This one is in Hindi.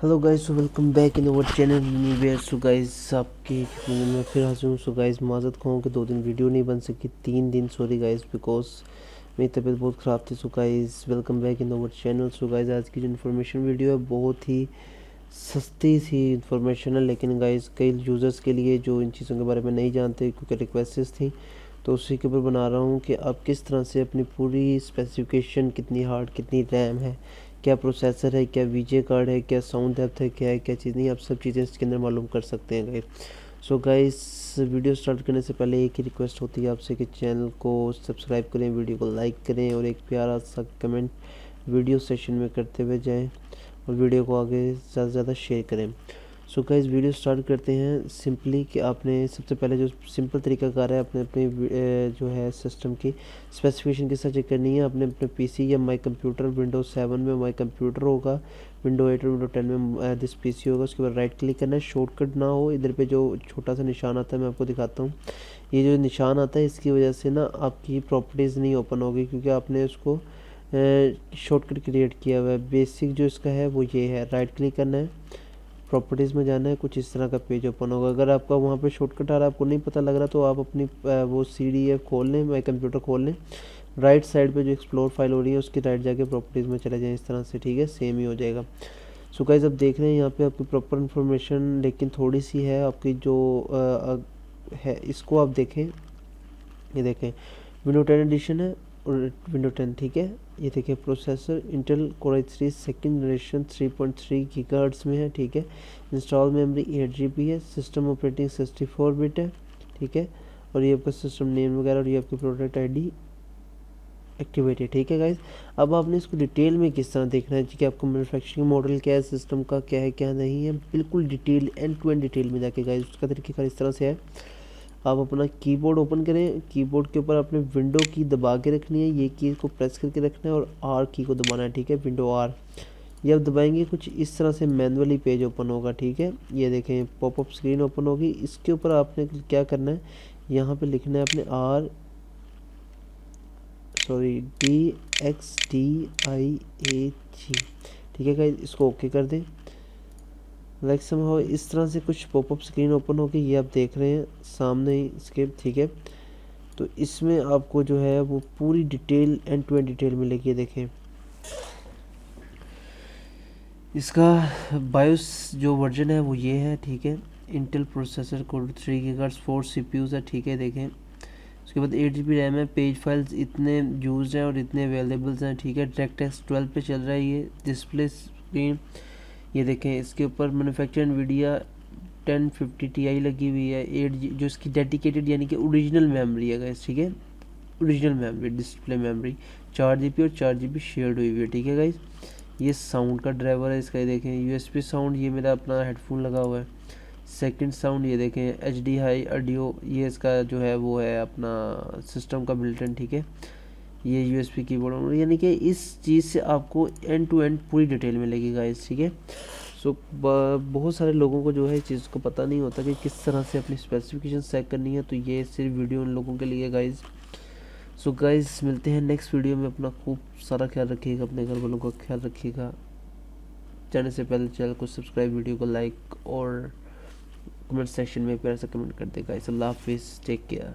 Hello guys, so welcome back in our channel यूनिवेयर। सो गाइस, आपके मैं फिर हाजिर हूँ। सो गाइस, माजरत खाऊँ कि 2 दिन वीडियो नहीं बन सकी, 3 दिन सॉरी गाइस, बिकॉज मेरी तबीयत बहुत ख़राब थी। So guys, welcome back in our channel. So guys, आज की जो इन्फॉर्मेशन वीडियो है बहुत ही सस्ती सी इन्फॉर्मेशन है, लेकिन गाइस कई यूज़र्स के लिए जो इन चीज़ों के बारे में नहीं जानते, क्योंकि रिक्वेस्ट्स थी, तो उसी के ऊपर बना रहा हूँ कि आप किस तरह से अपनी पूरी स्पेसिफिकेशन, कितनी हार्ड, कितनी रैम है, क्या प्रोसेसर है, क्या वीजे कार्ड है, क्या साउंड डेप्थ है, क्या है, क्या चीज़ नहीं, आप सब चीज़ें इसके अंदर मालूम कर सकते हैं guys. So guys, video start करने से पहले एक ही रिक्वेस्ट होती है आपसे कि चैनल को सब्सक्राइब करें, वीडियो को लाइक करें और एक प्यारा सा कमेंट वीडियो सेशन में करते हुए जाएं और वीडियो को आगे ज़्यादा से ज़्यादा शेयर करें। सो गाइस, वीडियो स्टार्ट करते हैं सिंपली कि आपने सबसे पहले जो सिंपल तरीकाकार है अपने अपने जो है सिस्टम की स्पेसिफिकेशन किस तरह चेक करनी है। आपने अपने पीसी या माई कंप्यूटर, विंडोज 7 में माई कंप्यूटर होगा, विंडो 8 और विंडो 10 में दिस पीसी होगा। उसके बाद राइट क्लिक करना है, शॉर्टकट ना हो, इधर पे जो छोटा सा निशान आता है मैं आपको दिखाता हूँ। ये जो निशान आता है इसकी वजह से ना आपकी प्रॉपर्टीज़ नहीं ओपन होगी, क्योंकि आपने उसको शॉर्टकट क्रिएट किया हुआ है। बेसिक जो इसका है वो ये है, राइट क्लिक करना है, प्रॉपर्टीज़ में जाना है, कुछ इस तरह का पेज ओपन होगा। अगर आपका वहाँ पे शॉर्टकट आ रहा है, आपको नहीं पता लग रहा, तो आप अपनी वो CDF खोल लें, माई कंप्यूटर खोल लें, राइट साइड पे जो एक्सप्लोर फाइल हो रही है उसकी राइट जाके प्रॉपर्टीज़ में चले जाएं, इस तरह से, ठीक है, सेम ही हो जाएगा। सो गाइस, अब देख रहे हैं यहाँ पे आपकी प्रॉपर इन्फॉर्मेशन, लेकिन थोड़ी सी है आपकी जो है, इसको आप देखें। ये देखें, विंडो 10 एडिशन है और विंडो 10, ठीक है। ये देखिए, processor Intel Core i3 second generation 3.3 gigahertz में है, ठीक है। इंस्टॉल मेमोरी 8 GB है, सिस्टम ऑपरेटिंग 64 बिट है, ठीक है। और ये आपका सिस्टम नेम वगैरह और ये आपकी प्रोडक्ट ID एक्टिवेट है, ठीक है गाइज। अब आपने इसको डिटेल में किस तरह देखना है कि आपको मैन्युफैक्चरिंग मॉडल क्या है, सिस्टम का क्या है, क्या नहीं है, बिल्कुल detail, end to end detail में जाके गाइज। उसका तरीका इस तरह से है, आप अपना कीबोर्ड ओपन करें, कीबोर्ड के ऊपर आपने विंडो की दबा के रखनी है, ये की को प्रेस करके रखना है और R की को दबाना है, ठीक है, विंडो R। ये आप दबाएंगे कुछ इस तरह से मैनुअली पेज ओपन होगा, ठीक है। ये देखें, पॉपअप स्क्रीन ओपन होगी। इसके ऊपर आपने क्या करना है, यहाँ पे लिखना है अपने DXDIAG, ठीक है गाइस, इसको ओके कर दें। लाइक समहाउ इस तरह से कुछ पॉपअप स्क्रीन ओपन होगी, ये आप देख रहे हैं सामने ही इसके, ठीक है। तो इसमें आपको जो है वो पूरी detail, end to end detail मिलेगी। देखें, इसका बायोस जो वर्जन है वो ये है, ठीक है। Intel processor core 3 gigahertz 4 CPUs है, ठीक है। देखें, उसके बाद 8 GB रैम है, पेज फाइल्स इतने यूज हैं और इतने अवेलेबल्स हैं, ठीक है। DirectX 12 पे चल रहा है ये डिस्प्ले स्क्रीन। ये देखें, इसके ऊपर मैन्युफैक्चर NVIDIA 1050 Ti लगी हुई है। 8 जो इसकी डेडिकेटेड यानी कि ओरिजिनल मेमोरी है गाइस, ठीक है, original memory, display memory 4 GB और 4 GB शेयर्ड हुई हुई है, ठीक है गाइस। ये साउंड का ड्राइवर है इसका, ये देखें, USB साउंड, ये मेरा अपना हेडफोन लगा हुआ है। सेकंड साउंड, ये देखें, HD हाई ऑडियो, ये इसका जो है वो है अपना सिस्टम का बिल्ट इन, ठीक है। ये USB कीबोर्ड, यानी कि इस चीज़ से आपको एंड टू एंड पूरी डिटेल मिलेगी गाइस, ठीक है। सो बहुत सारे लोगों को जो है इस चीज़ को पता नहीं होता कि किस तरह से अपनी स्पेसिफिकेशन सेट करनी है, तो ये सिर्फ वीडियो उन लोगों के लिए गाइस। सो गाइस, मिलते हैं नेक्स्ट वीडियो में। अपना खूब सारा ख्याल रखिएगा, अपने घर वालों का ख्याल रखिएगा। जाने से पहले चैनल को सब्सक्राइब, वीडियो को लाइक और कमेंट सेक्शन में प्यार से कमेंट कर देगा। अल्लाह हाफिज़, टेक केयर।